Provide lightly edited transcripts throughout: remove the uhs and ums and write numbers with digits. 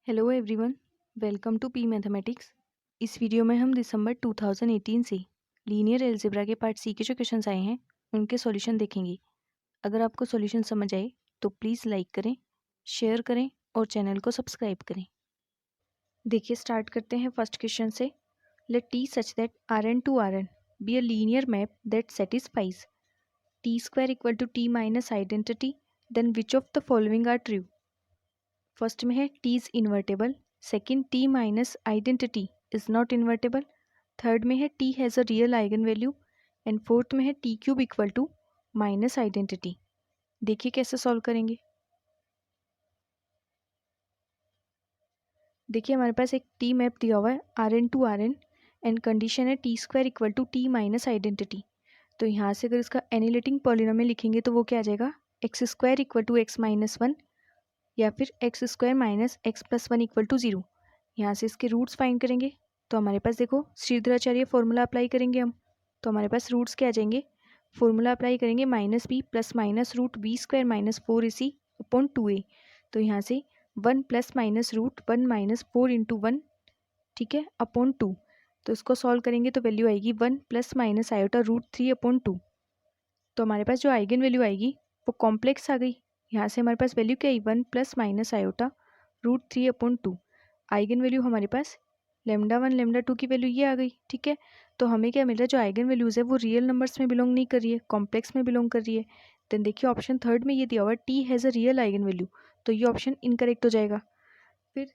Hello everyone, welcome to P mathematics. इस video में हम दिसंबर 2018 से लीनियर अलजेब्रा के पार्ट सी के जो क्वेश्चंस आए हैं उनके सॉल्यूशन देखेंगे। अगर आपको सॉल्यूशन समझ आए तो प्लीज़ लाइक करें, शेयर करें और चैनल को सब्सक्राइब करें। देखिए, स्टार्ट करते हैं फर्स्ट क्वेश्चन से। Let T such that R N to R N be a linear map that satisfies T square equal to T minus identity, then which of the following are true. First में है T is invertible, second T minus identity is not invertible, third में है T has a real eigen value and fourth में है T cube equal to minus identity. देखिए कैसे solve करेंगे। देखिए, हमारे पास एक टी मैप दिया हुआ है R N to R N and condition है T square equal to T minus identity. तो यहाँ से अगर इसका एनिलेटिंग पॉलिनोमियल लिखेंगे तो वो क्या आ जाएगा, X square equal to X minus one या फिर X square minus X plus one equal to zero. यहाँ से इसके रूट्स फाइंड करेंगे तो हमारे पास देखो श्रीधराचार्य फॉर्मूला अप्लाई करेंगे हम, तो हमारे पास रूट्स क्या आ जाएंगे, फॉर्मूला अप्लाई करेंगे minus B plus minus root B square minus four AC upon two A. तो यहाँ से one plus minus root one minus four into one, ठीक है, अपॉन टू। तो इसको सॉल्व करेंगे तो वैल्यू आएगी one plus minus iota root three upon two. तो हमारे पास जो आइगन वैल्यू आएगी वो कॉम्प्लेक्स आ गई। यहाँ से हमारे पास वैल्यू क्या आई, one plus minus iota root three upon two. Eigen value हमारे पास लेमडा वन लेमडा टू की वैल्यू ये आ गई, ठीक है। तो हमें क्या मिल रहा है, जो आइगन वैल्यूज़ है वो रियल नंबर्स में बिलोंग नहीं कर रही है, कॉम्प्लेक्स में बिलोंग कर रही है। देन देखिए ऑप्शन थर्ड में ये दिया हुआ है T has a real eigen value, तो ये ऑप्शन इनकरेक्ट हो जाएगा। फिर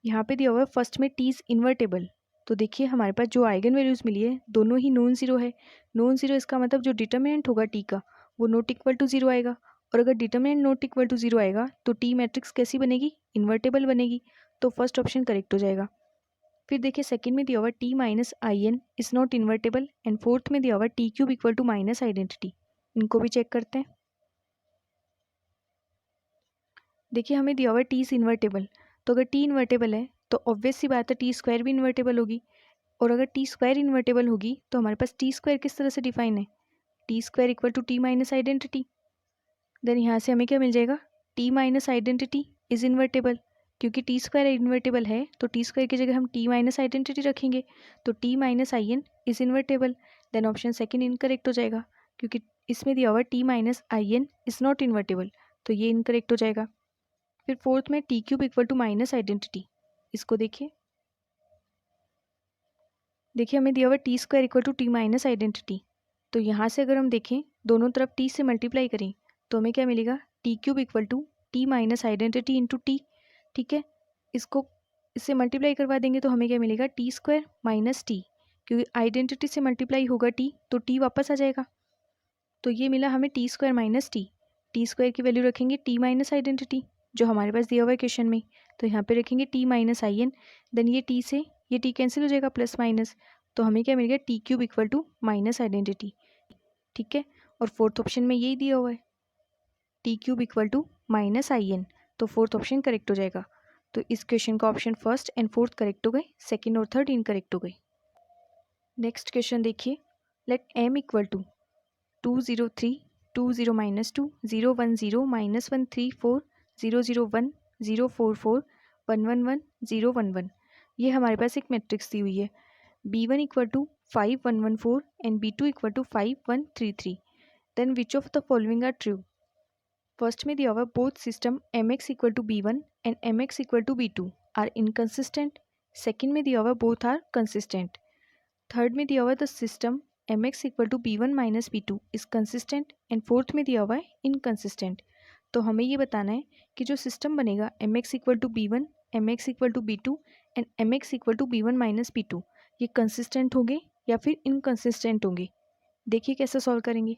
यहाँ पे दिया हुआ है फर्स्ट में टी इज़ इन्वर्टेबल, तो देखिए हमारे पास जो आइगन वैल्यूज़ मिली है दोनों ही नॉन ज़ीरो है। नॉन ज़ीरो इसका मतलब जो डिटर्मिनेंट होगा टी का वो नॉट इक्वल टू ज़ीरो आएगा, और अगर determinant not equal to zero आएगा तो टी मैट्रिक्स कैसी बनेगी, इन्वर्टेबल बनेगी। तो फर्स्ट ऑप्शन करेक्ट हो जाएगा। फिर देखिए सेकंड में दिया हुआ T minus I N is not invertible and fourth में दिया हुआ T cube equal to minus identity. इनको भी चेक करते हैं। देखिए हमें दिया हुआ है टी इज़ इन्वर्टेबल, तो अगर टी इन्वर्टेबल है तो ऑब्वियस सी बात है टी स्क्वायर भी इन्वर्टेबल होगी, और अगर टी स्क्वायर इन्वर्टेबल होगी तो हमारे पास टी स्क्वायर किस तरह से डिफाइन है, T square equal to T minus identity. Then यहाँ से हमें क्या मिल जाएगा, T minus identity is invertible, क्योंकि टी स्क्वायर इन्वर्टेबल है तो टी स्क्वायर की जगह हम टी माइनस आइडेंटिटी रखेंगे, तो T minus I N is invertible. Then option second incorrect हो जाएगा, क्योंकि इसमें दिया हुआ T minus I N is not invertible, तो ये इनकरेक्ट हो जाएगा। फिर फोर्थ में T cube equal to minus identity, इसको देखिए हमें दिया हुआ T square equal to T minus identity, तो यहाँ से अगर हम देखें दोनों तरफ टी से मल्टीप्लाई करें तो हमें क्या मिलेगा, T cube equal to T minus identity into T, ठीक है। इसको इससे मल्टीप्लाई करवा देंगे तो हमें क्या मिलेगा, टी स्क्वायर माइनस टी, क्योंकि आइडेंटिटी से मल्टीप्लाई होगा टी तो टी वापस आ जाएगा। तो ये मिला हमें T square minus T square की वैल्यू रखेंगे टी माइनस आइडेंटिटी जो हमारे पास दिया हुआ है क्वेश्चन में, तो यहाँ पे रखेंगे T minus I N, then ये टी से ये टी कैंसिल हो जाएगा प्लस माइनस, तो हमें क्या मिल गया, T cube equal to minus identity, ठीक है। और फोर्थ ऑप्शन में यही दिया हुआ है T cube equal to minus I N, तो फोर्थ ऑप्शन करेक्ट हो जाएगा। तो इस क्वेश्चन का option first and fourth correct हो गए, सेकेंड और थर्ड इनकरेक्ट हो गए। नेक्स्ट क्वेश्चन देखिए, let M equal to 203 20 minus 2 0 1 0 minus 1 3 4 0 0 1 0 4 4 1 1 1 0 1 1, ये हमारे पास एक मैट्रिक्स दी हुई है। b1 equal to 5 1 1 4 and b2 equal to 5 1 3 3, then which of the following are true. First में दिया हुआ both system mx equal to b1 and mx equal to b2 are inconsistent, second में दिया हुआ बोथ आर कंसिस्टेंट, थर्ड में दिया हुआ the system mx equal to b1 minus b2 is consistent and fourth में दिया हुआ है इनकन्सिस्टेंट। तो हमें ये बताना है कि जो सिस्टम बनेगा mx equal to b1 mx equal to b2 and mx equal to b1 minus b2, ये कंसिस्टेंट होंगे या फिर इनकन्सिस्टेंट होंगे। देखिए कैसे सॉल्व करेंगे।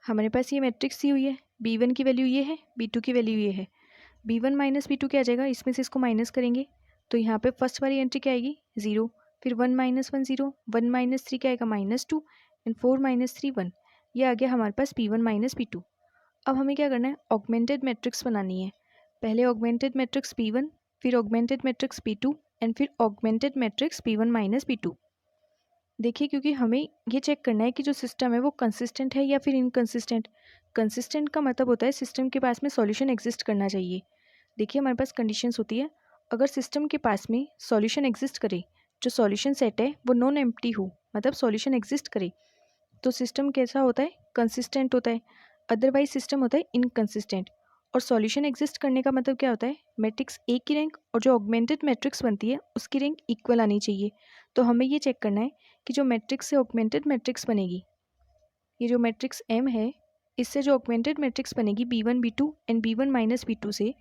हमारे पास ये मैट्रिक्स दी हुई है, b1 की वैल्यू ये है, b2 की वैल्यू ये है, b1 माइनस b2 क्या आ जाएगा, इसमें से इसको माइनस करेंगे तो यहाँ पे फर्स्ट वाली एंट्री क्या आएगी, 0, फिर 1 माइनस 1 0, 1 माइनस 3 क्या आएगा, माइनस 2 एंड 4 माइनस 3 1, ये आ गया हमारे पास p1 माइनस p2। अब हमें क्या करना है, ऑगमेंटेड मैट्रिक्स बनानी है। पहले ऑगमेंटेड मैट्रिक्स p1, फिर ऑगमेंटेड मैट्रिक्स p2 एंड फिर augmented matrix p1 minus p2। देखिए क्योंकि हमें ये चेक करना है कि जो सिस्टम है वो कंसिस्टेंट है या फिर इनकंसिस्टेंट। कंसिस्टेंट का मतलब होता है सिस्टम के पास में सॉल्यूशन एग्जिस्ट करना चाहिए। देखिए हमारे पास कंडीशंस होती है, अगर सिस्टम के पास में सॉल्यूशन एग्जिस्ट करे, जो सॉल्यूशन सेट है वो नॉन एम्प्टी हो, मतलब सॉल्यूशन एग्जिस्ट करे, तो सिस्टम कैसा होता है, कंसिस्टेंट होता है। अदरवाइज सिस्टम होता है इनकंसिस्टेंट। और सॉल्यूशन एग्जिस्ट करने का मतलब क्या होता है, मैट्रिक्स ए की रैंक और जो ऑगमेंटेड मैट्रिक्स बनती है उसकी रैंक इक्वल आनी चाहिए। तो हमें ये चेक करना है कि जो मैट्रिक्स से ऑगमेंटेड मैट्रिक्स बनेगी, ये जो मैट्रिक्स एम है, इससे जो ऑगमेंटेड मैट्रिक्स बनेगी b1 b2 and b1 minus b2 से,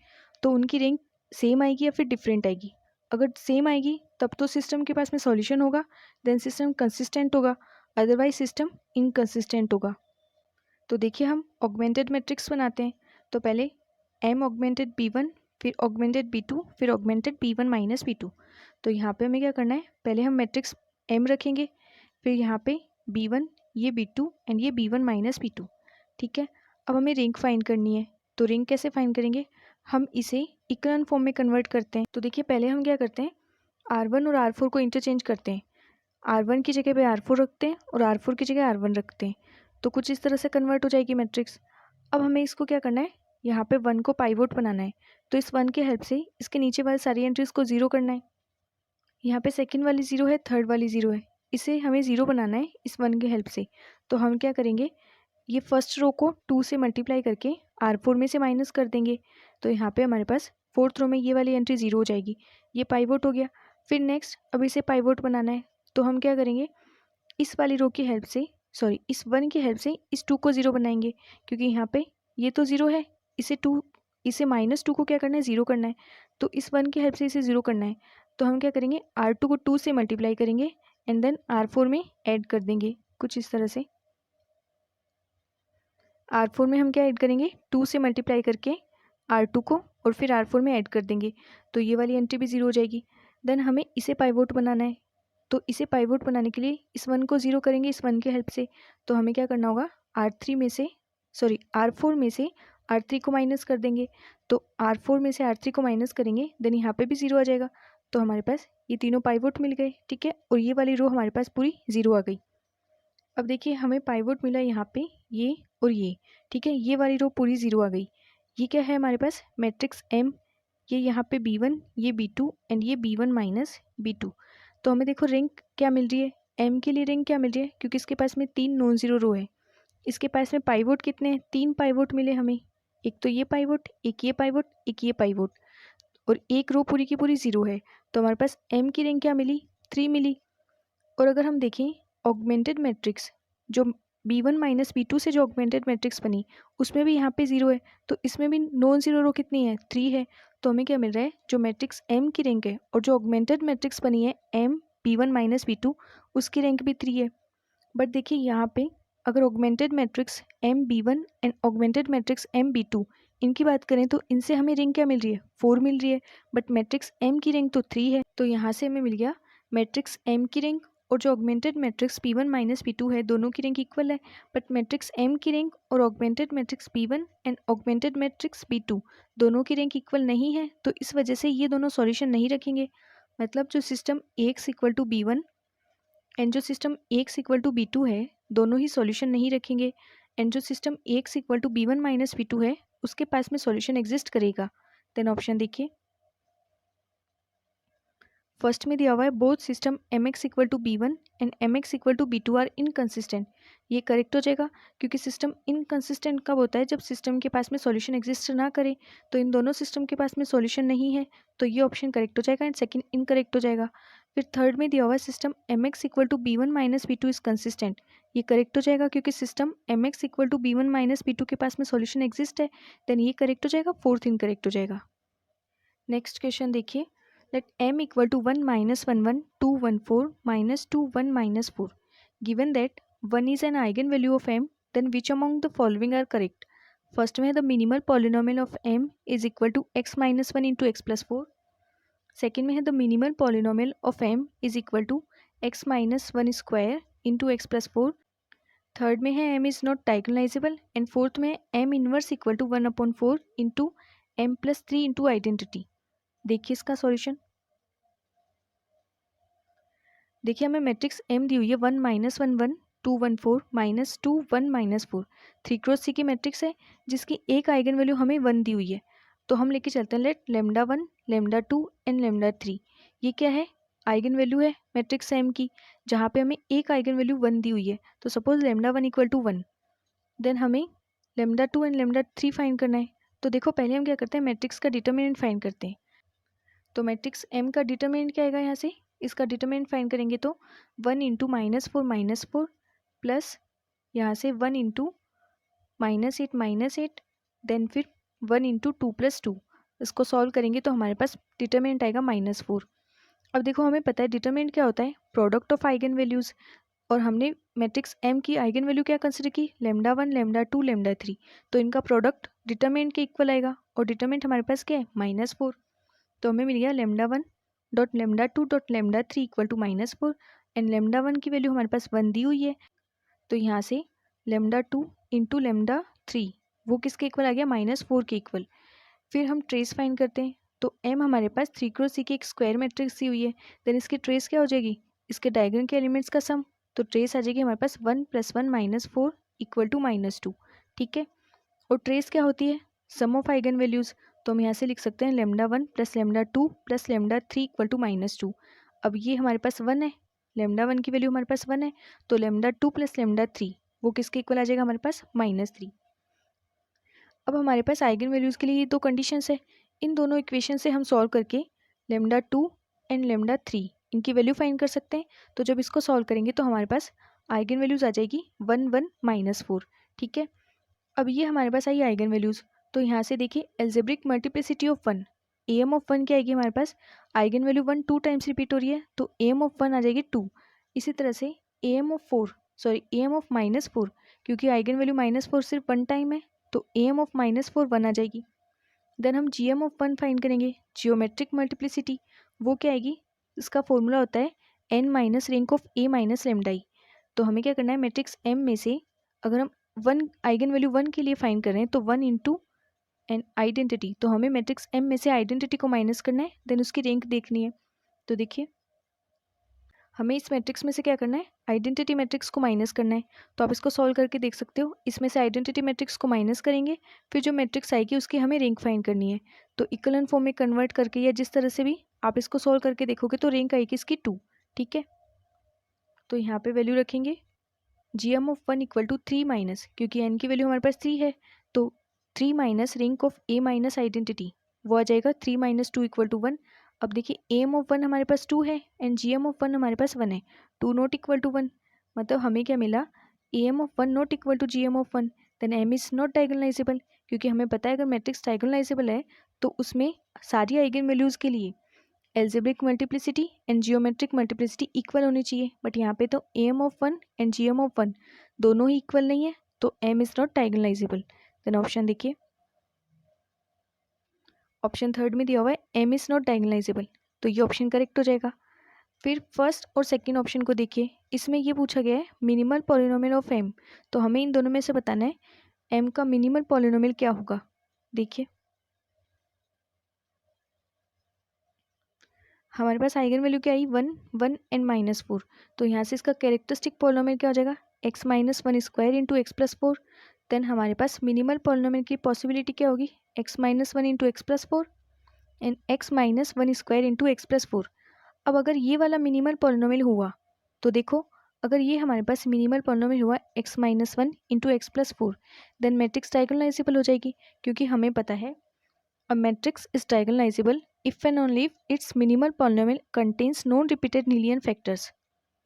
तो उनकी रैंक सेम आएगी या फिर डिफरेंट आएगी। अगर सेम आएगी तब तो सिस्टम के पास में सॉल्यूशन होगा, देन सिस्टम कंसिस्टेंट होगा, अदरवाइज सिस्टम इनकंसिस्टेंट होगा। तो देखिए हम ऑगमेंटेड मैट्रिक्स बनाते हैं। तो पहले m ऑगमेंटेड b1, फिर ऑगमेंटेड b2, फिर ऑगमेंटेड b1 माइनस b2। तो यहाँ पे हमें क्या करना है, पहले हम मैट्रिक्स m रखेंगे, फिर यहाँ पे b1, ये b2 एंड ये b1 माइनस b2। ठीक है, अब हमें रिंग फाइंड करनी है। तो रिंग कैसे फाइंड करेंगे, हम इसे इक्वलन फॉर्म में कन्वर्ट करते हैं। तो देखिए पहले हम क्या करते हैं, r1 और r4 को इंटरचेंज करते हैं। r1 की जगह पे r4 रखते हैं और r4 की जगह r1 रखते हैं, तो कुछ इस तरह से कन्वर्ट हो जाएगी मैट्रिक्स। अब हमें इसको क्या करना है, यहाँ पे 1 को पाइवोट बनाना है। तो इस 1 की हेल्प से इसके नीचे वाली सारी एंट्रीज को 0 करना है। यहाँ पे सेकंड वाली 0 है, थर्ड वाली 0 है, इसे हमें 0 बनाना है इस 1 की हेल्प से। तो हम क्या करेंगे, ये फर्स्ट रो को 2 से मल्टीप्लाई करके r4 में से माइनस कर देंगे। तो यहाँ पे हमारे पास फोर्थ रो में ये वाली एंट्री 0 हो जाएगी, ये पाइवोट हो गया। फिर नेक्स्ट अब इसे पाइवोट बनाना है, तो हम क्या करेंगे, इस वाली रो की हेल्प से, सॉरी इस 1 की हेल्प से इस 2 को 0 बनाएंगे, क्योंकि यहाँ पे ये तो 0 है, इसे -2 को क्या करना है, 0 करना है। तो इस 1 की हेल्प से इसे 0 करना है। तो हम क्या करेंगे, r2 को 2 से मल्टीप्लाई करेंगे एंड देन r4 में ऐड कर देंगे, कुछ इस तरह से। r4 में हम क्या ऐड करेंगे, 2 से मल्टीप्लाई करके r2 को और फिर r4 में ऐड कर देंगे, तो ये वाली एंट्री भी 0 हो जाएगी। देन हमें इसे पाइवोट बनाना है। तो इसे पाइवोट बनाने के लिए इस 1 को 0 करेंगे इस 1 की हेल्प से। तो हमें क्या करना होगा, r4 में से r3 को माइनस कर देंगे। तो r4 में से r3 को माइनस करेंगे, देन यहाँ पे भी 0 आ जाएगा। तो हमारे पास ये तीनों पाइवोट मिल गए, ठीक है, और ये वाली रो हमारे पास पूरी 0 आ गई। अब देखिए हमें पाइवोट मिला यहाँ पे ये और ये, ठीक है, ये वाली रो पूरी 0 आ गई। ये क्या है हमारे पास, मैट्रिक्स m, ये यहाँ पे b1, ये b2 एंड ये b1 माइनस b2। तो हमें देखो रिंग क्या मिल रही है, m के लिए रिंग क्या मिल रही है, क्योंकि इसके पास में 3 नॉन जीरो रो है। इसके पास में पाइवोट कितने हैं, 3 पाइवोट मिले हमें, एक तो ये पाइवोट, एक ये पाइवोट, एक ये पाइवोट, और एक रो पूरी की पूरी 0 है। तो हमारे पास m की रिंग क्या मिली, 3 मिली। और अगर हम देखें ऑगमेंटेड मैट्रिक्स, जो b1 माइनस b2 से जो ऑगमेंटेड मैट्रिक्स बनी, उसमें भी यहाँ पे 0 है, तो इसमें भी नॉन जीरो रो कितनी है, 3 है। तो हमें क्या मिल रहा है, जो मैट्रिक्स m की रैंक है और जो ऑगमेंटेड मैट्रिक्स बनी है m b1 माइनस b2, उसकी रैंक भी 3 है। बट देखिए यहाँ पे अगर augmented matrix m b1 and augmented matrix m b2, इनकी बात करें तो इनसे हमें रैंक क्या मिल रही है, 4 मिल रही है, बट मैट्रिक्स m की रैंक तो 3 है। तो यहाँ से हमें मिल गया मैट्रिक्स m की रैंक और जो augmented matrix p1 minus p2 है, दोनों की रैंक इक्वल है। बट मैट्रिक्स m की रैंक और augmented matrix p1 and augmented matrix p2, दोनों की रैंक इक्वल नहीं है, तो इस वजह से ये दोनों सॉल्यूशन नहीं रखेंगे। मतलब जो system Ax equal to b1 and जो system Ax equal to b2 है, दोनों ही सॉल्यूशन नहीं रखेंगे। एंड जो system Ax equal to b1 minus b2 है, उसके पास में सॉल्यूशन एग्जिस्ट करेगा। देन ऑप्शन देखिए, फर्स्ट में दिया हुआ है both system mx equal to b1 and mx equal to b2 are inconsistent. ये करेक्ट हो जाएगा, क्योंकि सिस्टम इनकंसिस्टेंट कब होता है, जब सिस्टम के पास में सॉल्यूशन एग्जिस्ट ना करे। तो इन दोनों सिस्टम के पास में सॉल्यूशन नहीं है, तो ये ऑप्शन करेक्ट हो जाएगा एंड सेकंड इनकरेक्ट हो जाएगा। फिर थर्ड में दिया हुआ है system mx equal to b1 minus b2 is consistent. ये करेक्ट हो जाएगा, क्योंकि system mx equal to b1 minus b2 के पास में सॉल्यूशन एग्जिस्ट है। देन ये करेक्ट हो जाएगा, फोर्थ इनकरेक्ट हो जाएगा। नेक्स्ट क्वेश्चन देखिए, let m equal to 1 minus 1 1 2 1 4 minus 2 1 minus 4. Given that 1 is an eigenvalue of m, then which among the following are correct? First में है the minimal polynomial of m is equal to x minus 1 into x plus 4. Second में है the minimal polynomial of m is equal to x minus 1 square into x plus 4. Third में है m is not diagonalizable and fourth में m inverse equal to 1 upon 4 into m plus 3 into identity. देखिए इसका solution. देखिए हमें matrix am the हुई है 1 -1 1 2 1 4 -2 1 -4 3 cross 3 की मैट्रिक्स है जिसकी एक आइगन वैल्यू हमें 1 दी हुई है। तो हम लेके चलते हैं let lambda 1 lambda 2 and lambda 3। ये क्या है? आइगन वैल्यू है मैट्रिक्स एम की, जहाँ पे हमें एक आइगन वैल्यू 1 दी हुई है। तो suppose lambda 1 equal to 1, then हमें लेमडा 2 एंड लेमडा 3 फाइंड करना है। तो देखो पहले हम क्या करते हैं, मैट्रिक्स का डिटर्मिनेंट फाइंड करते हैं। तो मैट्रिक्स एम का डिटर्मिनेंट क्या आएगा यहाँ से? इसका डिटर्मिनेंट फाइंड करेंगे तो 1 इंटू -4 प्लस यहाँ से 1 इंटू -8 देन फिर 1 इंटू 2 + 2। इसको सॉल्व करेंगे तो हमारे पास डिटर्मिनेंट आएगा -4। अब देखो हमें पता है डिटर्मिनेंट क्या होता है, प्रोडक्ट ऑफ आइगन वैल्यूज़। और हमने मैट्रिक्स एम की आइगन वैल्यू क्या कंसिडर की, लेमडा 1 लेमडा 2 लेमडा 3। तो इनका प्रोडक्ट डिटर्मिनेंट के इक्वल आएगा और डिटर्मिनेंट हमारे पास क्या है, -4। तो हमें मिल गया lambda 1 dot lambda 2 dot lambda 3 equal to -4 and lambda 1 की वैल्यू हमारे पास 1 दी हुई है। तो यहाँ से लेमडा 2 इंटू लेमडा 3 वो किसके इक्वल आ गया, -4 के इक्वल। फिर हम ट्रेस फाइंड करते हैं। तो एम हमारे पास 3 क्रॉस 3 की एक स्क्वायर मैट्रिक्स दी हुई है, देन इसकी ट्रेस क्या हो जाएगी, इसके डायगोनल के एलिमेंट्स का सम। तो ट्रेस आ जाएगी हमारे पास 1 + 1 -4 इक्वल टू -2। ठीक है, और ट्रेस क्या होती है, सम ऑफ आइगन वैल्यूज़। तो हम यहाँ से लिख सकते हैं lambda 1 + lambda 2 + lambda 3 equal to -2। अब ये हमारे पास 1 है, लेमडा 1 की वैल्यू हमारे पास 1 है, तो लेमडा 2 + लेमडा 3 वो किसके इक्वल आ जाएगा हमारे पास, -3। अब हमारे पास आइगन वैल्यूज़ के लिए ये दो कंडीशंस है। इन दोनों इक्वेशन से हम सॉल्व करके लेमडा 2 एंड लेमडा 3 इनकी वैल्यू फाइंड कर सकते हैं। तो जब इसको सॉल्व करेंगे तो हमारे पास आइगन वैल्यूज़ आ जाएगी 1 1 -4। ठीक है, अब ये हमारे पास आई आइगन वैल्यूज़। तो यहाँ से देखिए algebraic multiplicity of 1, M of 1 क्या आएगी हमारे पास, आइगन वैल्यू 1 2 टाइम्स रिपीट हो रही है तो एम ऑफ 1 आ जाएगी 2। इसी तरह से M of 4 sorry M of -4, क्योंकि आइगन वैल्यू -4 सिर्फ 1 टाइम है तो एम ऑफ -4 1 आ जाएगी। देन हम जी एम ऑफ 1 फाइंड करेंगे, जियोमेट्रिक मल्टीप्लिसिटी। वो क्या आएगी, इसका फॉर्मूला होता है n minus rank of a minus lambda E. तो हमें क्या करना है, मैट्रिक्स एम में से अगर हम 1 आइगन वैल्यू 1 के लिए फाइंड कर रहे हैं तो 1 इंटू एन आइडेंटिटी। तो हमें मैट्रिक्स एम में से आइडेंटिटी को माइनस करना है, देन उसकी रैंक देखनी है। तो देखिए हमें इस मैट्रिक्स में से क्या करना है, आइडेंटिटी मैट्रिक्स को माइनस करना है। तो आप इसको सॉल्व करके देख सकते हो, इसमें से आइडेंटिटी मैट्रिक्स को माइनस करेंगे, फिर जो मैट्रिक्स आएगी उसकी हमें रैंक फाइंड करनी है। तो इक्वलन फॉर्म में कन्वर्ट करके या जिस तरह से भी आप इसको सॉल्व करके देखोगे तो रैंक आएगी इसकी 2। ठीक है, तो यहाँ पे वैल्यू रखेंगे G M of 1 equal to 3 minus, क्योंकि एन की वैल्यू हमारे पास 3 है तो 3 minus rank of A minus identity वो आ जाएगा 3 - 2 इक्वल टू 1। अब देखिए एम ऑफ 1 हमारे पास 2 है एंड जी एम ऑफ 1 हमारे पास 1 है, 2 नॉट इक्वल टू 1। मतलब हमें क्या मिला, A M of 1 not equal to G M of 1, then M is not diagonalisable. क्योंकि हमें पता है अगर मैट्रिक्स डायगोनलाइजेबल है तो उसमें सारी आइगन वैल्यूज़ के लिए algebraic multiplicity and geometric multiplicity इक्वल होनी चाहिए। बट यहाँ पे तो M of 1 and G M of 1 दोनों ही इक्वल नहीं है तो M is not diagonalisable. Then option देखिए, ऑप्शन थर्ड में दिया हुआ है एम इज़ नॉट डायगोनलाइजेबल, तो ये ऑप्शन करेक्ट हो जाएगा। फिर फर्स्ट और सेकंड ऑप्शन को देखिए, इसमें ये पूछा गया है मिनिमल पॉलिनोमियल ऑफ एम। तो हमें इन दोनों में से बताना है एम का मिनिमल पॉलिनोमियल क्या होगा। देखिए हमारे पास आइगन वैल्यू क्या आई, 1 1 एंड -4। तो यहाँ से इसका कैरेक्टरिस्टिक पॉलिनोमियल क्या हो जाएगा, x - 1 square into x plus 4। Then हमारे पास मिनिमल पॉलिनोमियल की पॉसिबिलिटी क्या होगी, x - 1 into x plus 4 and x - 1 square into x plus 4। अब अगर ये वाला मिनिमल पॉलिनोमियल हुआ तो देखो, अगर ये हमारे पास मिनिमल पॉलिनोमियल हुआ x - 1 into x plus 4, then matrix diagonalizable हो जाएगी। क्योंकि हमें पता है a matrix is diagonalizable if and only if its minimal polynomial contains non-repeated linear factors.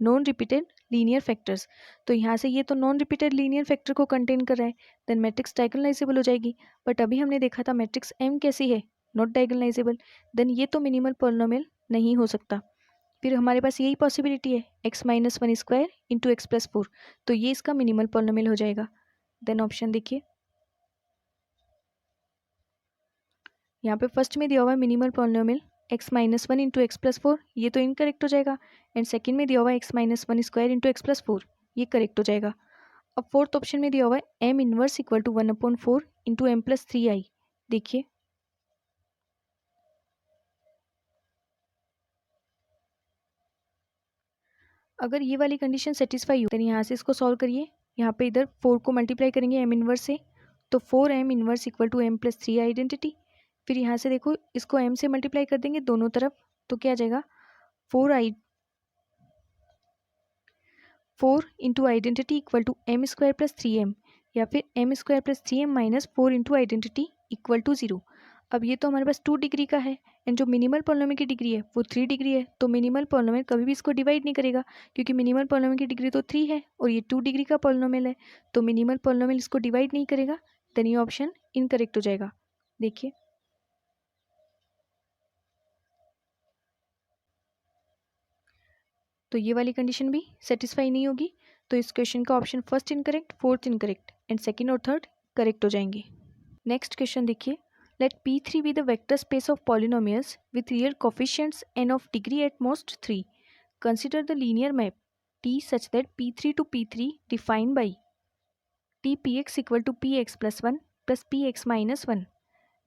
Non-repeated linear factors, तो यहाँ से ये तो non-repeated linear factor को कंटेन कर रहा है, देन मैट्रिक्स डायगोनलाइजेबल हो जाएगी। बट अभी हमने देखा था मैट्रिक्स M कैसी है, नॉट डायगोनलाइजेबल, देन ये तो मिनिमल पॉलिनोमियल नहीं हो सकता। फिर हमारे पास यही पॉसिबिलिटी है x - 1 square into x plus 4, तो ये इसका मिनिमल पॉलिनोमियल हो जाएगा। देन ऑप्शन देखिए, यहाँ पे फर्स्ट में दिया हुआ है minimal polynomial x - 1 into x plus 4, ये तो इनकरेक्ट हो जाएगा। एंड सेकंड में दिया हुआ है x - 1 square into x plus 4, ये करेक्ट हो जाएगा। अब फोर्थ ऑप्शन में दिया हुआ है m inverse equal to 1/4 into m plus 3i। देखिए अगर ये वाली कंडीशन सेटिस्फाई हो देन यहाँ से इसको सॉल्व करिए। यहाँ पे इधर 4 को मल्टीप्लाई करेंगे एम इनवर्स से, तो 4m inverse equal to m plus 3 identity. फिर यहाँ से देखो इसको m से मल्टीप्लाई कर देंगे दोनों तरफ, तो क्या आ जाएगा 4 into identity equal to m square plus 3m, या फिर m square plus 3m minus 4 into identity equal to 0। अब ये तो हमारे पास 2 डिग्री का है एंड जो मिनिमल पॉलिनोमियल की डिग्री है वो 3 डिग्री है, तो मिनिमल पॉलिनोमियल कभी भी इसको डिवाइड नहीं करेगा क्योंकि मिनिमल पॉलिनोमियल की डिग्री तो 3 है और ये 2 डिग्री का पॉलिनोमियल है, तो मिनिमल पॉलिनोमियल इसको डिवाइड नहीं करेगा। देन ये ऑप्शन इनकरेक्ट हो जाएगा। देखिए तो ये वाली कंडीशन भी सेटिस्फाई नहीं होगी, तो इस क्वेश्चन का option first incorrect, fourth incorrect and second और थर्ड करेक्ट हो जाएंगे। नेक्स्ट क्वेश्चन देखिए, let P3 be the vector space of polynomials with real coefficients n of degree at most 3. Consider the linear map T such that P3 to P3 defined by T Px equal to Px plus 1 plus Px minus 1.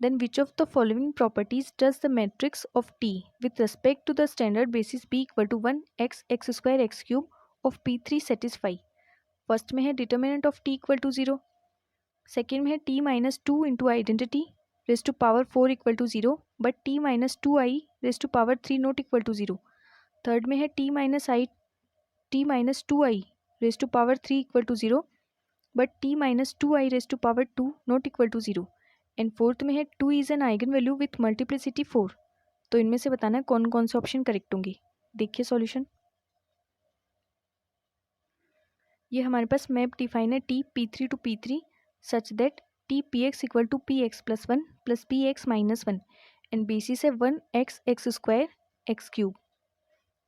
Then which of the following properties does the matrix of T with respect to the standard basis P equal to 1 x x square x cube of P3 satisfy? First में है determinant of T equal to 0, second में है T minus 2 into identity raised to power 4 equal to 0 but t minus 2i raised to power 3 not equal to 0. Third में है t minus 2i raised to power 3 equal to 0 but t minus 2i raised to power 2 not equal to 0. And fourth में है 2 is an eigen value with multiplicity 4. तो इनमें से बताना है कौन कौन से ऑप्शन करेक्ट होंगे। देखिए सॉल्यूशन, ये हमारे पास मैप डिफाइन है t p3 to p3 such that t px equal to px plus 1 plus px minus 1 and basis है 1 x x square x cube.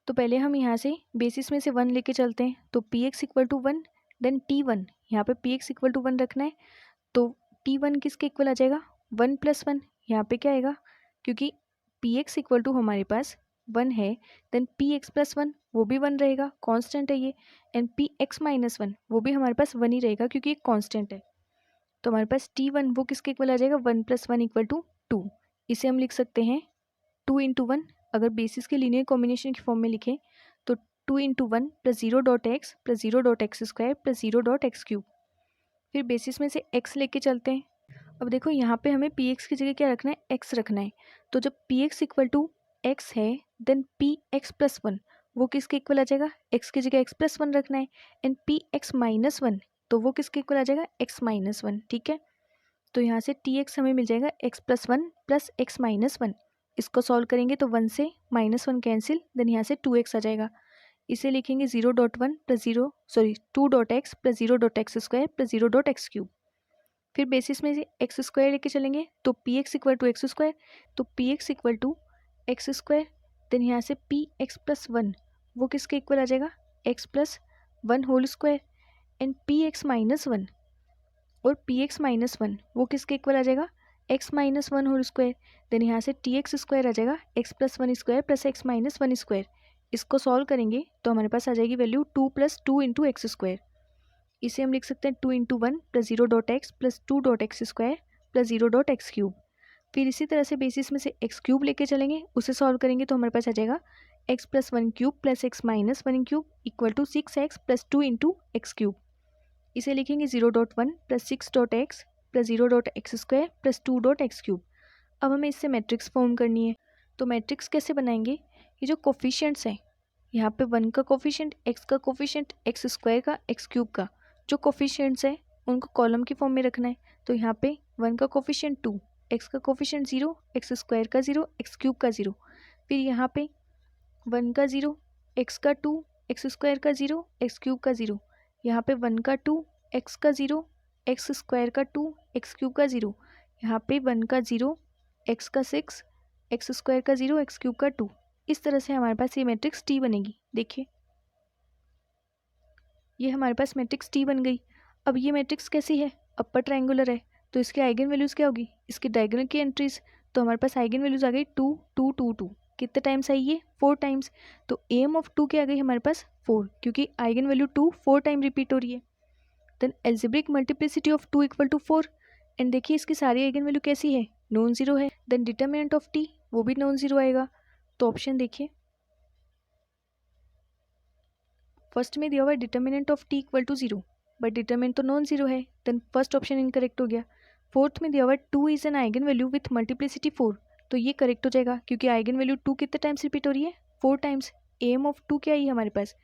तो पहले हम यहाँ से बेसिस में से 1 लेके चलते हैं, तो px equal to 1 then t1, यहाँ पे px इक्वल टू 1 रखना है, तो t1 किसके इक्वल आ जाएगा 1 प्लस 1, यहाँ पे क्या आएगा क्योंकि px इक्वल टू हमारे पास 1 है देन px प्लस 1 वो भी 1 रहेगा, कांस्टेंट है ये, एंड px माइनस 1 वो भी हमारे पास 1 ही रहेगा क्योंकि एक कांस्टेंट है। तो हमारे पास t1 वो किसके इक्वल आ जाएगा 1 प्लस 1 इक्वल टू 2। इसे हम लिख सकते हैं 2 इंटू 1, अगर बेसिस के लीनियर कॉम्बिनेशन की फॉर्म में लिखें तो 2 into 1 plus 0 dot x plus 0 dot x square plus 0 dot x cube. फिर बेसिस में से x लेके चलते हैं। अब देखो यहाँ पे हमें px की जगह क्या रखना है x रखना है, तो जब px इक्वल टू x है देन px प्लस 1 वो किसके इक्वल आ जाएगा x की जगह x प्लस 1 रखना है, एंड px माइनस 1 तो वो किसके इक्वल आ जाएगा x माइनस 1। ठीक है, तो यहाँ से tx हमें मिल जाएगा x plus 1 plus x minus 1। इसको सॉल्व करेंगे तो 1 से माइनस 1 कैंसिल, देन यहाँ से 2x आ जाएगा। इसे लिखेंगे 0.1 plus 2 dot x plus 0 dot x square plus 0 dot x cube. फिर बेसिस में से एक्स स्क्वायर लेके चलेंगे तो px equal to x square, तो px equal to x square, then यहाँ से px प्लस 1 वो किसके इक्वल आ जाएगा x plus 1 whole square, and px minus 1 और px माइनस 1 वो किसके इक्वल आ जाएगा x minus 1 whole square, then यहाँ से tx स्क्वायर आ जाएगा x plus 1 square plus x minus 1 square. इसको सॉल्व करेंगे तो हमारे पास आ जाएगी value 2 plus 2 into x square. इसे हम लिख सकते हैं 2 into 1 plus 0 dot x plus 2 dot x square plus 0 dot x cube. फिर इसी तरह से बेसिस में से एक्स क्यूब लेके चलेंगे, उसे सॉल्व करेंगे तो हमारे पास आ जाएगा x plus 1 cube plus x minus 1 cube equal to 6x plus 2 into x cube. इसे लिखेंगे 0.1 plus 6 dot x plus 0 dot x square plus 2 dot x cube. अब हमें इससे मैट्रिक्स फॉर्म करनी है, तो मैट्रिक्स कैसे बनाएंगे, ये जो कोफिशिएंट्स हैं यहाँ पे 1 का कोफिशिएंट, x का कोफिशिएंट, एक्स स्क्वायर का, एक्स क्यूब का, जो कोफिशिएंट्स हैं उनको कॉलम की फॉर्म में रखना है। तो यहाँ पे 1 का कोफिशिएंट 2, x का कोफिशिएंट 0, एक्स स्क्वायर का 0, एक्स क्यूब का 0। फिर यहाँ पे 1 का 0, x का 2, एक्स स्क्वायर का 0, एक्स क्यूब का 0। यहाँ पे 1 का 2, x का 0, एक्स स्क्वायर का 2, एक्स क्यूब का 0। यहाँ पे 1 का 0, x का 6, एक्स स्क्वायर का 0, एक्स क्यूब का 2। इस तरह से हमारे पास ये मैट्रिक्स T बनेगी। देखिए ये हमारे पास मैट्रिक्स T बन गई। अब ये मैट्रिक्स कैसी है, अपर ट्रायंगुलर है, तो इसके आइगन वैल्यूज़ क्या होगी, इसके डायगोनल की एंट्रीज, तो हमारे पास आइगन वैल्यूज़ आ गई 2 2 2 2। कितने टाइम्स आई ये 4 टाइम्स, तो एम ऑफ 2 क्या आ गई हमारे पास 4, क्योंकि आइगन वैल्यू 2 4 टाइम रिपीट हो रही है। Then algebraic multiplicity of 2 equal to 4, and देखिए इसकी सारी आइगन वैल्यू कैसी है नॉन जीरो है। देन डिटर्मिनेंट ऑफ T वो भी नॉन जीरो आएगा। तो ऑप्शन देखिए फर्स्ट में दिया हुआ है determinant of T equal to 0, but determinant तो नॉन जीरो है, देन फर्स्ट ऑप्शन इनकरेक्ट हो गया। फोर्थ में दिया हुआ है 2 is an eigenvalue with multiplicity 4, तो ये करेक्ट हो जाएगा क्योंकि आइगन वैल्यू 2 कितने टाइम्स रिपीट हो रही है, 4 टाइम्स। एम ऑफ 2 क्या आई है हमारे पास,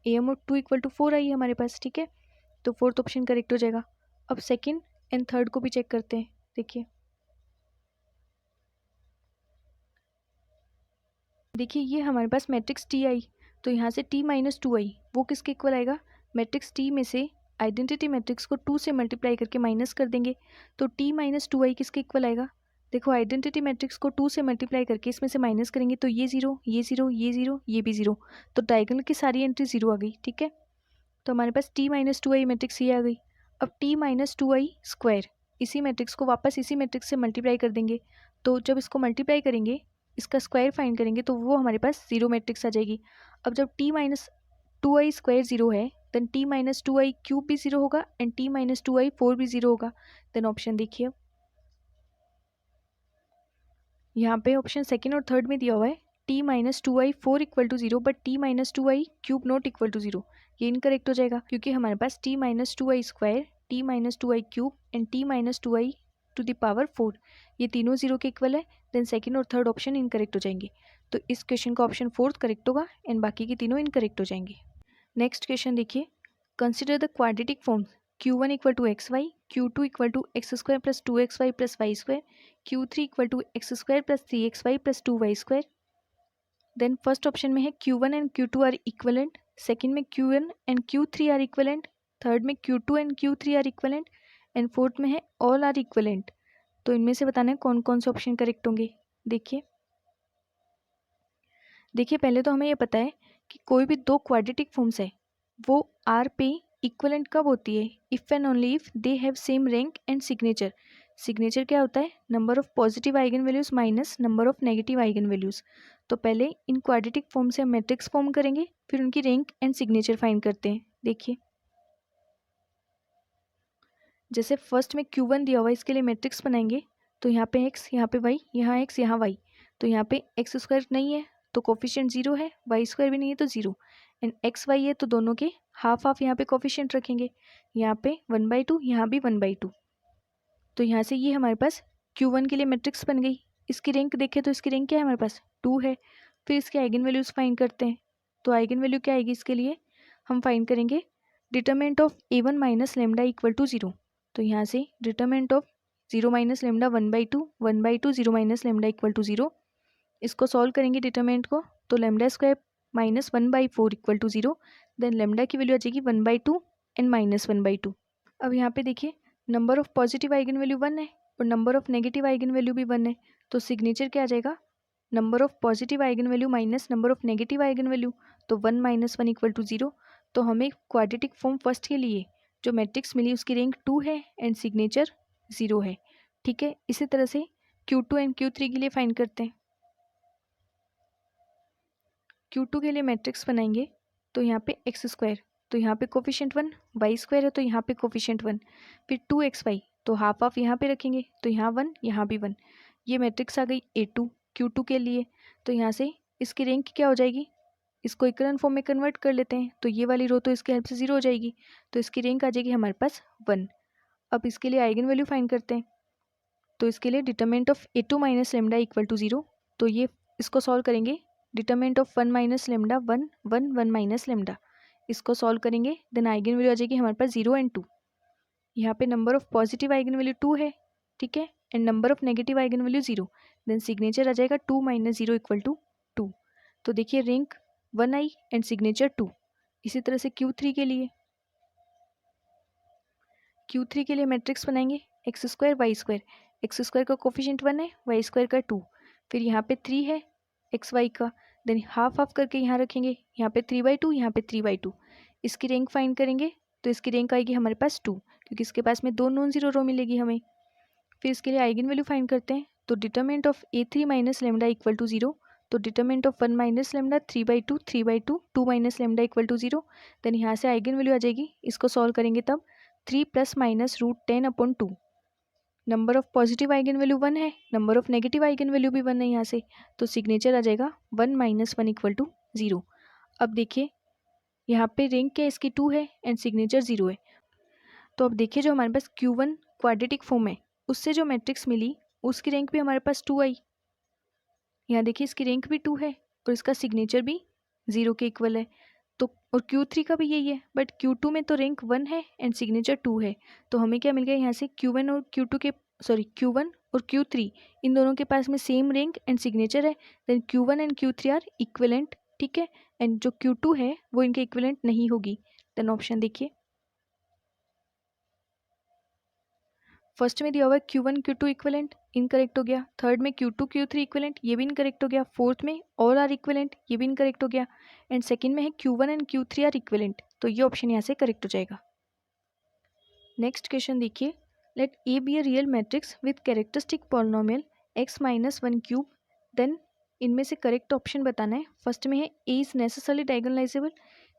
एम ऑफ 2 इक्वल टू 4 आई है हमारे पास, ठीक है, तो फोर्थ ऑप्शन करेक्ट हो जाएगा। अब सेकेंड एंड थर्ड को भी चेक करते हैं। देखिए ये हमारे पास मैट्रिक्स टी आई, तो यहाँ से टी माइनस 2 आई, वो किसके इक्वल आएगा, मैट्रिक्स टी में से आइडेंटिटी मैट्रिक्स को 2 से मल्टीप्लाई करके माइनस कर देंगे, तो टी माइनस 2 आई किसके इक्वल आएगा। देखो आइडेंटिटी मैट्रिक्स को 2 से मल्टीप्लाई करके इसमें से माइनस करेंगे तो ये 0, ये 0, ये 0, ये भी 0, तो डायगोनल की सारी एंट्री 0 आ गई, ठीक है। तो हमारे पास टी माइनस 2 आई मैट्रिक्स ये आ गई। अब टी माइनस 2 आई स्क्वायर, इसी मैट्रिक्स को वापस इसी मैट्रिक्स से मल्टीप्लाई कर देंगे, तो जब इसको मल्टीप्लाई करेंगे, इसका स्क्वायर फाइंड करेंगे, तो वो हमारे पास 0 मैट्रिक्स आ जाएगी। अब जब टी माइनस 2 आई स्क्वायर 0 है, then T minus 2 I cube भी 0 होगा एंड टी माइनस 2 आई 4 भी 0 होगा। देन ऑप्शन देखिए, अब यहाँ पे ऑप्शन सेकेंड और थर्ड में दिया हुआ है T minus 2 I 4 equal to 0 but T minus 2 I cube not equal to 0, ये इनकरेक्ट हो जाएगा क्योंकि हमारे पास T minus 2 I square, T minus 2 I cube and T minus 2 I to the power 4, ये तीनों 0 के इक्वल है। देन सेकंड और थर्ड ऑप्शन इनकरेक्ट हो जाएंगे, तो इस क्वेश्चन का ऑप्शन फोर्थ करेक्ट होगा एंड बाकी के तीनों इनकरेक्ट हो जाएंगे। नेक्स्ट क्वेश्चन देखिए, consider the quadratic forms q1 equal to x y, q2 equal to x square plus 2xy प्लस y square, q3 equal to x square plus 3xy प्लस 2y square. Then first option में है q1 and q2 are equivalent, second में q1 and q3 are equivalent, third में q2 and q3 are equivalent and fourth में है all are equivalent. तो इनमें से बताना है कौन कौन से ऑप्शन करेक्ट होंगे। देखिए पहले तो हमें ये पता है कि कोई भी दो क्वाड्रेटिक फॉर्म्स है वो आर पे इक्वलेंट कब होती है, if and only if they have same rank and signature. Signature क्या होता है, number of positive eigen values minus number of negative eigen values. तो पहले इन क्वाड्रेटिक फॉर्म से हम मैट्रिक्स फॉर्म करेंगे, फिर उनकी रैंक एंड सिग्नेचर फाइंड करते हैं। देखिए जैसे फर्स्ट में Q1 दिया हुआ है, इसके लिए मैट्रिक्स बनाएंगे, तो यहाँ पे x, यहाँ पे y, यहाँ x, यहाँ y, तो यहाँ पे एक्स स्क्वायर नहीं है तो कोफिशिएंट 0 है, वाई स्क्वायर भी नहीं है तो 0 एंड एक्स वाई है तो दोनों के हाफ हाफ यहाँ पे कोफिशिएंट रखेंगे, यहाँ पे 1/2, यहाँ भी 1/2। तो यहाँ से ये हमारे पास Q1 के लिए मैट्रिक्स बन गई। इसकी रैंक देखें तो इसकी रैंक क्या है हमारे पास 2 है। फिर इसके आइगन वैल्यूज़ फाइंड करते हैं, तो आइगन वैल्यू क्या आएगी इसके लिए, हम फाइंड करेंगे determinant of a1 minus lambda equal to 0। तो यहाँ से determinant of 0 minus lambda 1/2, 1/2 0 minus lambda equal to 0, इसको सॉल्व करेंगे डिटरमिनेंट को, तो lambda square minus 1/4 equal to 0, then lambda की वैल्यू आ जाएगी 1/2 एंड माइनस 1/2। अब यहाँ पे देखिए number of positive eigen value 1 है और number of negative eigen value भी 1 है, तो सिग्नेचर क्या आ जाएगा, number of positive eigen value minus number of negative eigen value, तो 1 माइनस 1 इक्वल टू 0। तो हमें क्वाड्रेटिक फॉर्म फर्स्ट के लिए जो मैट्रिक्स मिली उसकी रैंक 2 है एंड सिग्नेचर 0 है, ठीक है। इसी तरह से Q2 एंड Q3 के लिए फाइंड करते हैं। Q2 के लिए मैट्रिक्स बनाएंगे, तो यहाँ पे एक्स स्क्वायर, तो यहाँ पे कोफिशिएंट 1, वाई स्क्वायर है तो यहाँ पे कोफिशिएंट 1, फिर 2xy, तो हाफ हाफ यहाँ पे रखेंगे, तो यहाँ 1, यहाँ भी 1, ये मैट्रिक्स आ गई A2 Q2 के लिए। तो यहाँ से इसकी रैंक क्या हो जाएगी, इसको इक्वलेंट फॉर्म में कन्वर्ट कर लेते हैं, तो ये वाली रो तो इसके हेल्प से 0 हो जाएगी, तो इसकी रैंक आ जाएगी हमारे पास 1। अब इसके लिए आइगन वैल्यू फाइंड करते हैं, तो इसके लिए determinant of a2 minus lambda equal to 0, तो ये इसको सॉल्व करेंगे, determinant of 1 minus lambda 1, 1, 1 minus lambda, इसको सॉल्व करेंगे, देन आइगन वैल्यू आ जाएगी हमारे पास 0 एंड 2। यहाँ पे number of positive eigen value 2 है, ठीक है, and number of negative eigen value 0, then signature आ जाएगा 2 माइनस 0 इक्वल टू 2। तो देखिए रैंक 1 आई एंड सिग्नेचर 2। इसी तरह से Q3 के लिए मैट्रिक्स बनाएंगे, x square y square, x square का कोफिशिएंट 1 है, वाई स्क्वायर का 2, फिर यहाँ पे 3 है एक्स वाई का, देन हाफ हाफ करके यहाँ रखेंगे, यहाँ पे 3/2, यहाँ पे 3/2, इसकी रैंक फाइंड करेंगे, तो इसकी रैंक आएगी हमारे पास 2, क्योंकि इसके पास में 2 नॉन जीरो रो मिलेगी हमें। फिर इसके लिए आइगन वैल्यू फाइंड करते हैं, तो determinant of a3 minus lambda equal to 0, तो determinant of 1 minus lambda 3/2, 3/2, 2 minus lambda equal to 0, then यहाँ से आइगन वैल्यू आ जाएगी, इसको सॉल्व करेंगे तब 3 plus minus √10/2। Number of positive eigen value 1 है, number of negative eigen value भी 1 है यहाँ से, तो सिग्नेचर आ जाएगा 1 माइनस 1 इक्वल टू 0। अब देखिए यहाँ पे रैंक क्या इसकी 2 है एंड सिग्नेचर 0 है। तो अब देखिए जो हमारे पास Q1 क्वाड्रेटिक फॉर्म है उससे जो मैट्रिक्स मिली उसकी रैंक भी हमारे पास 2 आई। यहाँ देखिए इसकी रैंक भी 2 है और इसका सिग्नेचर भी 0 के इक्वल है। तो और Q3 का भी यही है, बट Q2 में तो रैंक 1 है एंड सिग्नेचर 2 है। तो हमें क्या मिल गया यहाँ से Q1 और Q3 इन दोनों के पास में सेम रैंक एंड सिग्नेचर है, then Q1 and Q3 are equivalent, ठीक है। एंड जो Q2 है वो इनके इक्विवेलेंट नहीं होगी। देन ऑप्शन देखिए, फर्स्ट में दिया हुआ है Q1 Q2 इक्विवेलेंट, इनकरेक्ट हो गया। थर्ड में Q2 Q3 इक्विवेलेंट, ये भी इनकरेक्ट हो गया। फोर्थ में ऑल आर इक्विवेलेंट, ये भी इनकरेक्ट हो गया। एंड सेकंड में है Q1 and Q3 are equivalent, तो ये ऑप्शन यहाँ से करेक्ट हो जाएगा। नेक्स्ट क्वेश्चन देखिए, let A be a real matrix with characteristic polynomial x minus 1 cube, then इनमें से करेक्ट ऑप्शन बताना है। फर्स्ट में है A is necessarily diagonalisable.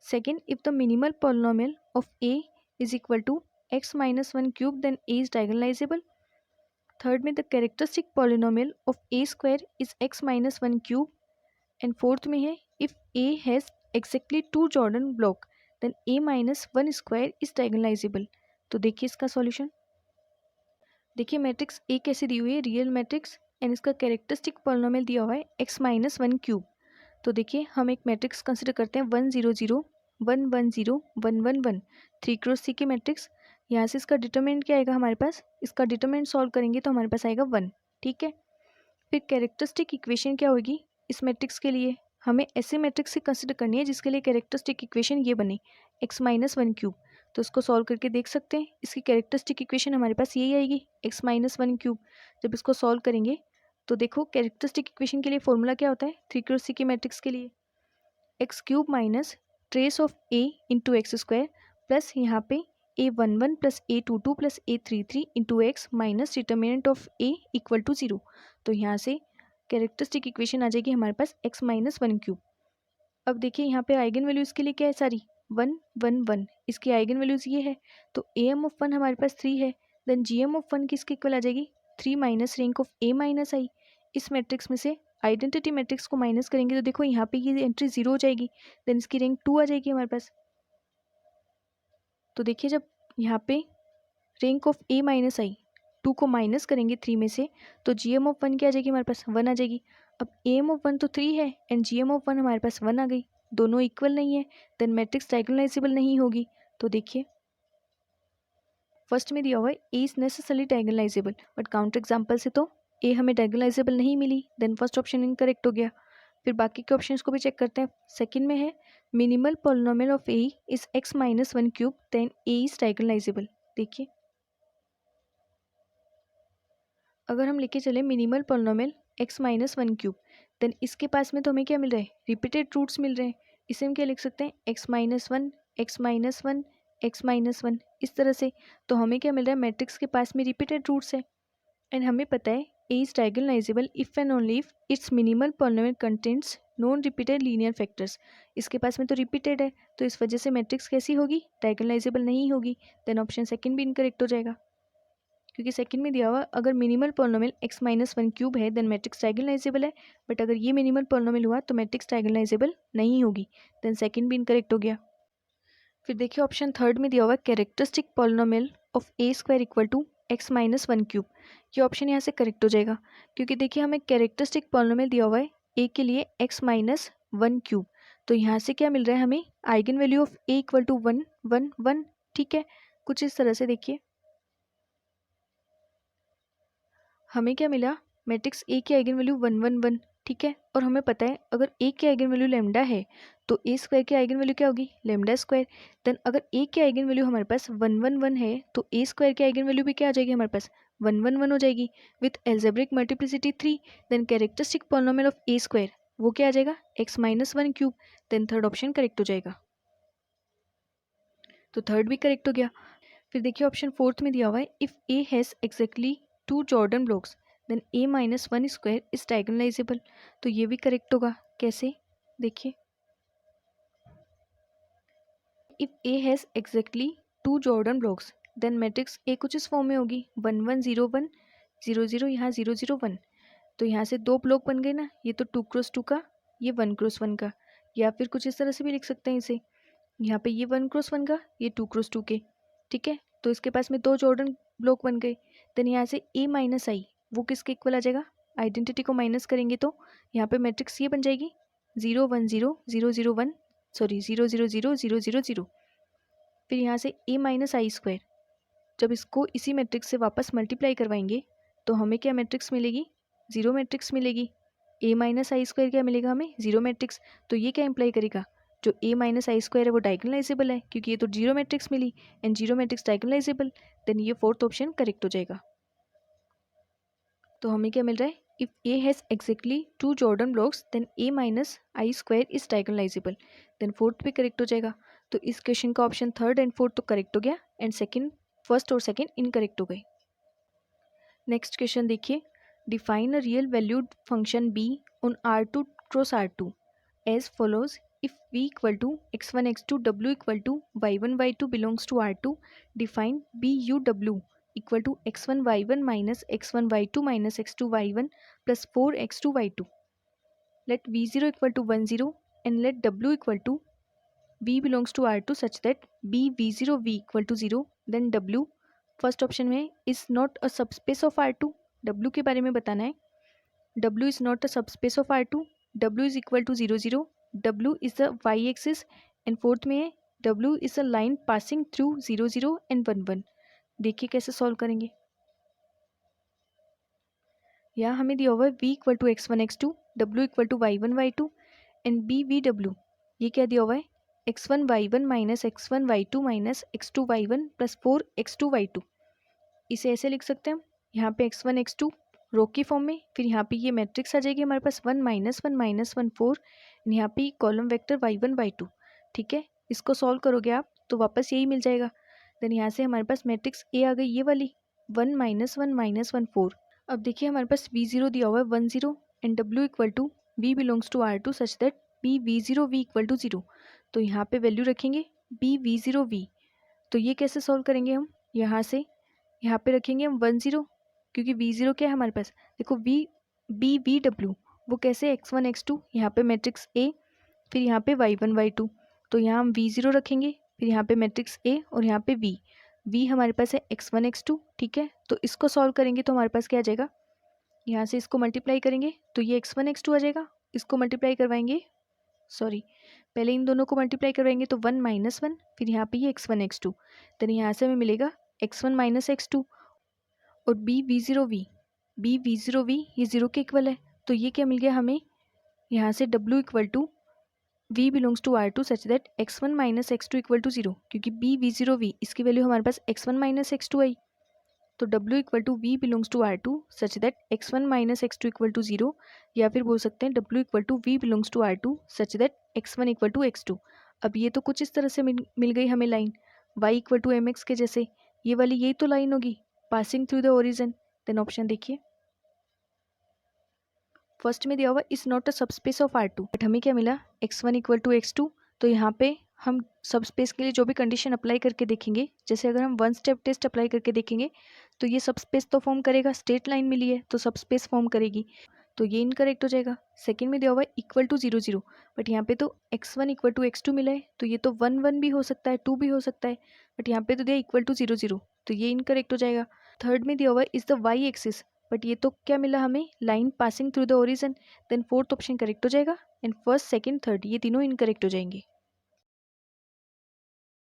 Second, if the minimal polynomial of A is equal to x minus 1 cube then A is diagonalisable. Third में the characteristic polynomial of A square is x minus 1 cube. And fourth में है if A has exactly 2 Jordan block then A minus 1 square is diagonalizable. तो देखिए इसका solution, देखिए matrix A कैसे दी हुई है, रियल मैट्रिक्स, एंड इसका कैरेक्टरिस्टिक पॉलिनोमियल दिया हुआ है x माइनस 1 क्यूब। तो देखिए हम एक मैट्रिक्स कंसिडर करते हैं 1 0 0 1 1 0 1 1 1 3 क्रॉस सी के मैट्रिक्स। यहाँ से इसका डिटरमिनेंट क्या आएगा हमारे पास, इसका डिटरमिनेंट सॉल्व करेंगे तो हमारे पास आएगा 1, ठीक है। फिर कैरेक्टरिस्टिक इक्वेशन क्या होगी इस मैट्रिक्स के लिए, हमें ऐसे मैट्रिक्स से कंसिडर करनी है जिसके लिए कैरेक्टरिस्टिक इक्वेशन ये बने x माइनस 1 क्यूब। तो इसको सॉल्व करके देख सकते हैं, इसकी कैरेक्टरिस्टिक इक्वेशन हमारे पास यही आएगी x माइनस 1 क्यूब। जब इसको सॉल्व करेंगे तो देखो कैरेक्टरिस्टिक इक्वेशन के लिए फॉर्मूला क्या होता है 3 क्रॉस सी के मैट्रिक्स के लिए, x cube minus trace of a into x square plus यहाँ पे a11 plus a22 plus a33 into x minus determinant of a equal to 0। तो यहाँ से कैरेक्टरिस्टिक इक्वेशन आ जाएगी हमारे पास x माइनस 1 क्यूब। अब देखिए यहाँ पे आइगन वैल्यूज़ के लिए क्या है, सारी 1 1 1, इसकी आइगन वैल्यूज़ ये है। तो am ऑफ 1 हमारे पास 3 है, देन gm ऑफ 1 किसके इक्वल आ जाएगी 3 minus rank of a minus I. इस मैट्रिक्स में से आइडेंटिटी मैट्रिक्स को माइनस करेंगे तो देखो यहाँ पे ये एंट्री 0 हो जाएगी, देन इसकी रैंक 2 आ जाएगी हमारे पास। तो देखिए जब यहाँ पे रैंक ऑफ a माइनस आई 2 को माइनस करेंगे 3 में से तो gm ऑफ 1 क्या आ जाएगी हमारे पास 1 आ जाएगी। अब am ऑफ 1 तो 3 है एंड gm ऑफ 1 हमारे पास 1 आ गई, दोनों इक्वल नहीं है, देन मैट्रिक्स डायगोनलाइजेबल नहीं होगी। तो देखिए फर्स्ट में दिया हुआ है A is necessarily diagonalisable, but counter example से तो ए हमें डायगोनलाइजेबल नहीं मिली, देन फर्स्ट ऑप्शन इनकरेक्ट हो गया। फिर बाकी के ऑप्शंस को भी चेक करते हैं। सेकंड में है minimal polynomial of A is x minus 1 cube then A is diagonalizable. देखिए अगर हम लेके चले minimal polynomial x minus 1 cube, then इसके पास में तो हमें क्या मिल रहा है रिपीटेड रूट्स मिल रहे हैं। इसे हम क्या लिख सकते हैं x minus 1 x minus 1 x minus 1 इस तरह से। तो हमें क्या मिल रहा है मैट्रिक्स के पास में रिपीटेड रूट्स है एंड हमें पता है a is diagonalisable if and only if it's minimal polynomial contents non repeated linear factors. इसके पास में तो रिपीटेड है तो इस वजह से मैट्रिक्स कैसी होगी डायगोनलाइजेबल नहीं होगी, देन ऑप्शन सेकंड भी इनकरेक्ट हो जाएगा। क्योंकि सेकंड में दिया हुआ अगर minimal polynomial x minus 1 cube है देन मैट्रिक्स डायगोनलाइजेबल है, बट अगर ये मिनिमल पॉलिनोमियल हुआ तो मैट्रिक्स डायगोनलाइजेबल नहीं होगी, देन सेकंड भी इनकरेक्ट हो गया। फिर देखिए ऑप्शन थर्ड में दिया हुआ characteristic polynomial of a square equal to x minus 1 cube, ये ऑप्शन यहाँ से करेक्ट हो जाएगा। क्योंकि देखिए हमें कैरेक्टरिस्टिक पॉलिनोमियल दिया हुआ है a के लिए x माइनस 1 क्यूब, तो यहाँ से क्या मिल रहा है हमें eigenvalue of a equal to 1 1 1, ठीक है। कुछ इस तरह से देखिए हमें क्या मिला मैट्रिक्स ए की आइगन वैल्यू 1 1 1, ठीक है। और हमें पता है अगर ए की आइगन वैल्यू लैम्डा है तो ए स्क्वायर की आइगन वैल्यू क्या होगी लैम्डा स्क्वायर। देन अगर ए की आइगन वैल्यू हमारे पास 1 1 1 है तो ए स्क्वायर की आइगन वैल्यू भी क्या आ जाएगी हमारे पास 1 1 1 हो जाएगी with algebraic multiplicity 3। Then characteristic polynomial of A square वो क्या आ जाएगा x minus 1 cube, then third option correct हो जाएगा। तो थर्ड भी करेक्ट हो गया। फिर देखिए ऑप्शन फोर्थ में दिया हुआ है if A has exactly 2 Jordan blocks then a minus 1 square is diagonalizable. तो ये भी करेक्ट होगा, कैसे देखिए if a has exactly 2 Jordan blocks then matrix a कुछ इस फॉर्म में होगी 1 1 0 1 0 0, यहाँ 0 0 1। तो यहाँ से 2 ब्लॉक बन गए ना, ये तो 2 क्रॉस 2 का, ये 1 क्रॉस 1 का, या फिर कुछ इस तरह से भी लिख सकते हैं इसे, यहाँ पे ये 1x1 का, ये 2x2 के, ठीक है। तो इसके पास में 2 जॉर्डन ब्लॉक बन गए। देन यहाँ से a माइनस आई वो किसके इक्वल आ जाएगा, आइडेंटिटी को माइनस करेंगे तो यहाँ पे मैट्रिक्स ये बन जाएगी 0 1 0 0 0 1 सॉरी 0 0 0 0 0 0। फिर यहाँ से a माइनस आई स्क्वायर, जब इसको इसी मैट्रिक्स से वापस मल्टीप्लाई करवाएंगे तो हमें क्या मैट्रिक्स मिलेगी, 0 मैट्रिक्स मिलेगी। a माइनस आई स्क्वायर क्या मिलेगा हमें, 0 मैट्रिक्स। तो ये क्या इम्प्लाई करेगा, जो a माइनस आई स्क्वायर है वो डायगोनलाइजेबल है, क्योंकि ये तो 0 मैट्रिक्स मिली एंड 0 मैट्रिक्स डायगोनलाइजेबल। देन ये फोर्थ ऑप्शन करेक्ट हो जाएगा। तो हमें क्या मिल रहा है, if a has exactly 2 Jordan blocks then a minus I square is diagonalizable. Then fourth भी करेक्ट हो जाएगा। तो इस क्वेश्चन का ऑप्शन थर्ड एंड फोर्थ तो करेक्ट हो गया एंड सेकंड, फर्स्ट और सेकंड इनकरेक्ट हो गए। नेक्स्ट क्वेश्चन देखिए, define a real valued function b on R2 cross R2 as follows. if v equal to x1 x2 w equal to y1 y2 belongs to R2, define b u w equal to x1 y1 minus x1 y2 minus x2 y1 plus 4 x2 y2. Let v0 equal to 1 0 and let w equal to v belongs to R2 such that b v0 v equal to 0, then w first option में is not a subspace of R2, w के बारे में बताना है। w is not a subspace of R2, w is equal to 0 0, w is the y axis and fourth में है w is a line passing through 0 0 and 1 1। देखिए कैसे solve करेंगे। यहाँ हमें दिया हुआ है v equal to x1 x2, w equal टू y1 y2 and b v w। ये क्या दिया हुआ है, x1 y1 minus x1 y2 minus x2 y1 plus 4 x2 y2। इसे ऐसे लिख सकते हैं हम, यहाँ पे x1 x2 रो की फॉर्म में, फिर यहाँ पे ये मैट्रिक्स आ जाएगी हमारे पास 1 माइनस 1 माइनस 1 4, यहाँ पे कॉलम वेक्टर y1 y2। ठीक है, इसको सॉल्व करोगे आप तो वापस यही मिल जाएगा। देन यहाँ से हमारे पास मैट्रिक्स ए आ गई ये वाली 1 माइनस 1 माइनस 1 4। अब देखिए हमारे पास v0 दिया हुआ है 1 0 and w equal to v belongs to R2 such that b v0 v equal to 0। तो यहाँ पे वैल्यू रखेंगे b v0 v। तो ये कैसे सॉल्व करेंगे हम, यहाँ से यहाँ पे रखेंगे हम 1 0, क्योंकि v0 क्या है हमारे पास, देखो b v w वो कैसे x1 x2, यहाँ पे मैट्रिक्स a, फिर यहाँ पे y1 y2। तो यहाँ हम v0 रखेंगे, फिर यहाँ पे मैट्रिक्स a और यहाँ पे v हमारे पास है x1 x2। ठीक है, तो इसको सॉल्व करेंगे तो हमारे पास क्या आ जाएगा, यहाँ से इसको मल्टीप्लाई करेंगे तो ये x1 x2 आ जाएगा, इसको मल्टीप्लाई करवाएंगे, सॉरी पहले इन दोनों को मल्टीप्लाई करवाएंगे तो 1 माइनस 1, फिर यहाँ पे ये x1 x2, देन यहाँ से हमें मिलेगा x1 माइनस x2 और b v0 v ये 0 के इक्वल है। तो ये क्या मिल गया हमें, यहाँ से w equal to v belongs to R2 such that x1 minus x2 equal to 0, क्योंकि b v0 v इसकी वैल्यू हमारे पास x1 माइनस x2 आई। तो w equal to v belongs to R2 such that x1 minus x2 equal to 0, या फिर बोल सकते हैं w equal to v belongs to R2 such that x1 equal to x2। अब ये तो कुछ इस तरह से मिल गई हमें line y equal to mx के जैसे, ये वाली यही तो लाइन होगी passing through the origin. Then option देखिए, फर्स्ट में दिया हुआ is not a subspace of R2, but हमें क्या मिला x1 इक्वल टू x2। तो यहाँ पे हम सबस्पेस के लिए जो भी कंडीशन अप्लाई करके देखेंगे, जैसे अगर हम वन स्टेप टेस्ट अप्लाई करके देखेंगे तो ये सबस्पेस तो फॉर्म करेगा, स्ट्रेट लाइन मिली है तो सबस्पेस फॉर्म करेगी, तो ये इनकरेक्ट हो जाएगा। सेकंड में दिया हुआ है इक्वल टू 0 0, बट यहाँ पे तो x1 इक्वल टू x2 मिला है, तो ये तो 1 1 भी हो सकता है 2 भी हो सकता है, बट यहाँ पे तो दिया इक्वल टू 0 0, तो ये इनकरेक्ट हो जाएगा। थर्ड में दिया हुआ है is the y axis, but ये तो क्या मिला हमें, line passing through the origin. Then fourth option correct हो जाएगा एंड फर्स्ट सेकंड थर्ड ये तीनों इनकरेक्ट हो जाएंगे।